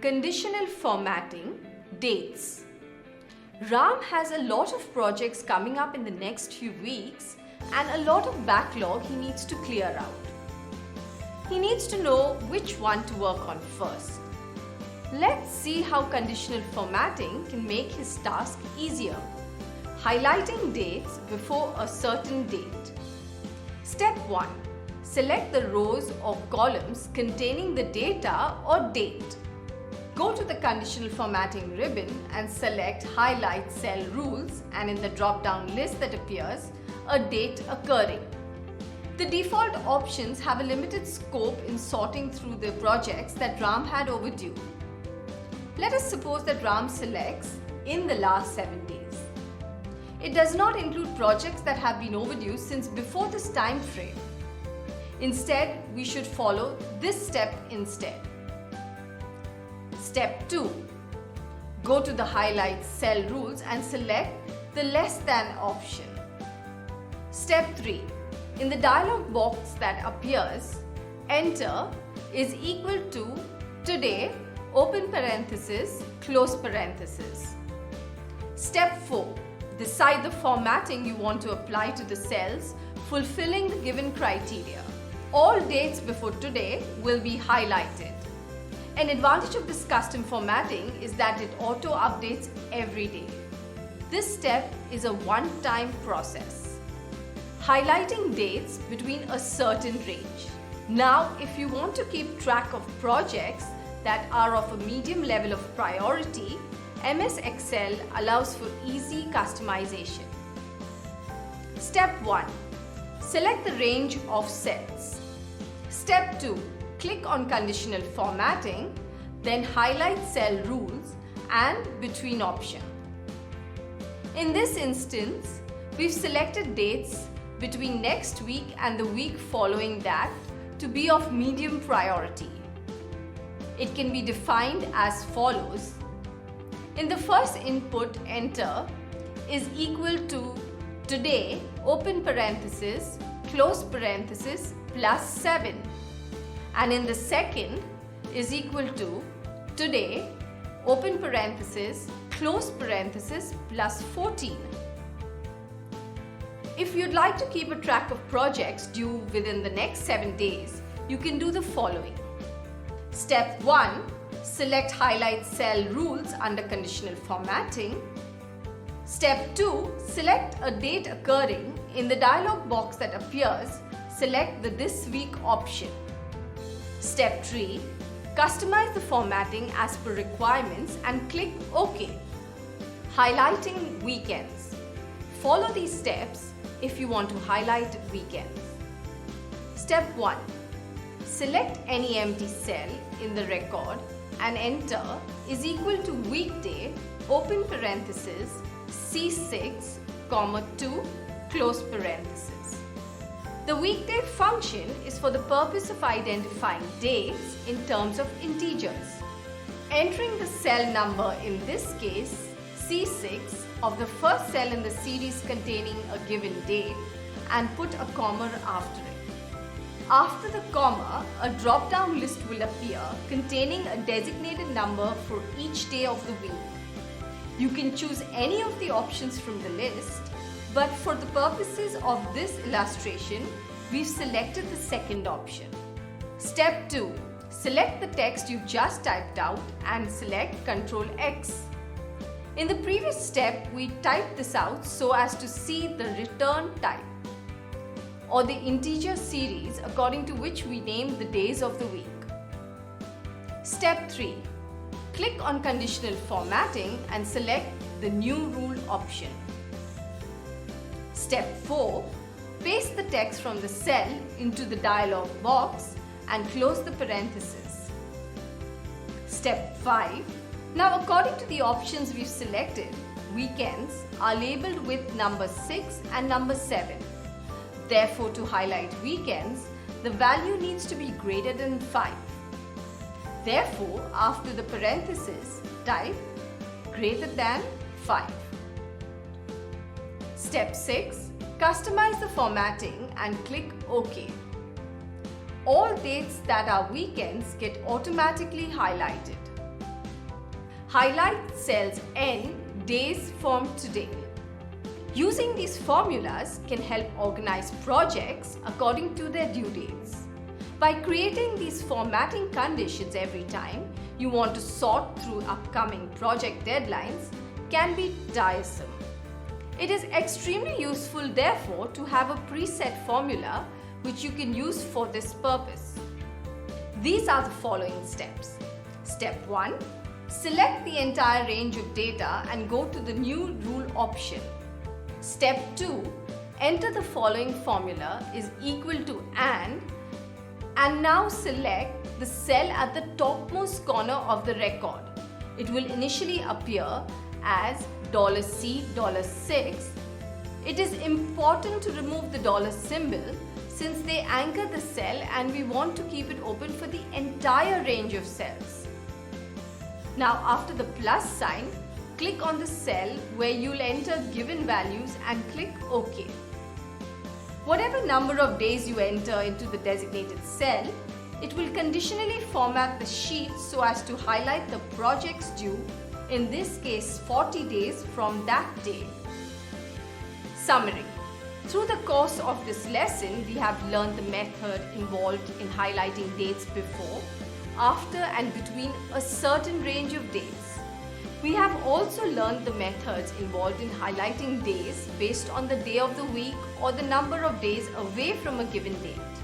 Conditional formatting, dates. Ram has a lot of projects coming up in the next few weeks and a lot of backlog he needs to clear out. He needs to know which one to work on first. Let's see how conditional formatting can make his task easier. Highlighting dates before a certain date. Step 1. Select the rows or columns containing the data or date. Go to the Conditional Formatting ribbon and select Highlight Cell Rules, and in the drop-down list that appears, a date occurring. The default options have a limited scope in sorting through the projects that Ram had overdue. Let us suppose that Ram selects in the last 7 days. It does not include projects that have been overdue since before this time frame. Instead, we should follow this step instead. Step 2. Go to the Highlight Cell Rules and select the less than option. Step 3. In the dialog box that appears, enter is equal to today, open parenthesis, close parenthesis. Step 4. Decide the formatting you want to apply to the cells, fulfilling the given criteria. All dates before today will be highlighted. An advantage of this custom formatting is that it auto-updates every day. This step is a one-time process. Highlighting dates between a certain range. Now, if you want to keep track of projects that are of a medium level of priority, MS Excel allows for easy customization. Step 1. Select the range of cells. Step 2. Click on Conditional Formatting, then highlight Cell Rules and Between option. In this instance, we've selected dates between next week and the week following that to be of medium priority. It can be defined as follows. In the first input, enter is equal to today, open parenthesis, close parenthesis, plus 7. And in the second is equal to today, open parenthesis, close parenthesis, plus 14. If you'd like to keep a track of projects due within the next 7 days, you can do the following. Step 1. Select Highlight Cell Rules under Conditional Formatting. Step 2. Select a date occurring. In the dialog box that appears, select the This Week option. Step 3. Customize the formatting as per requirements and click OK. Highlighting weekends. Follow these steps if you want to highlight weekends. Step 1. Select any empty cell in the record and enter is equal to weekday, open parenthesis, C6, 2, close parenthesis. The weekday function is for the purpose of identifying dates in terms of integers. Entering the cell number, in this case C6, of the first cell in the series containing a given date and put a comma after it. After the comma, a drop-down list will appear containing a designated number for each day of the week. You can choose any of the options from the list, but for the purposes of this illustration, we've selected the second option. Step 2. Select the text you just typed out and select Ctrl X. In the previous step, we typed this out so as to see the return type or the integer series according to which we named the days of the week. Step 3. Click on Conditional Formatting and select the New Rule option. Step 4. Paste the text from the cell into the dialog box and close the parenthesis. Step 5. Now, according to the options we've selected, weekends are labeled with number 6 and number 7. Therefore, to highlight weekends, the value needs to be greater than 5. Therefore, after the parenthesis, type greater than 5. Step 6. Customize the formatting and click OK. All dates that are weekends get automatically highlighted. Highlight cells N days from today. Using these formulas can help organize projects according to their due dates. By creating these formatting conditions every time you want to sort through upcoming project deadlines can be tiresome. It is extremely useful, therefore, to have a preset formula which you can use for this purpose. These are the following steps. Step 1. Select the entire range of data and go to the New Rule option. Step 2. Enter the following formula is equal to and now select the cell at the topmost corner of the record. It will initially appear as $C$6. It is important to remove the symbol since they anchor the cell and we want to keep it open for the entire range of cells. Now after the plus sign, click on the cell where you'll enter given values and click OK. Whatever number of days you enter into the designated cell, it will conditionally format the sheet so as to highlight the projects due, in this case 40 days from that day. Summary. Through the course of this lesson, we have learned the method involved in highlighting dates before, after and between a certain range of days. We have also learned the methods involved in highlighting days based on the day of the week or the number of days away from a given date.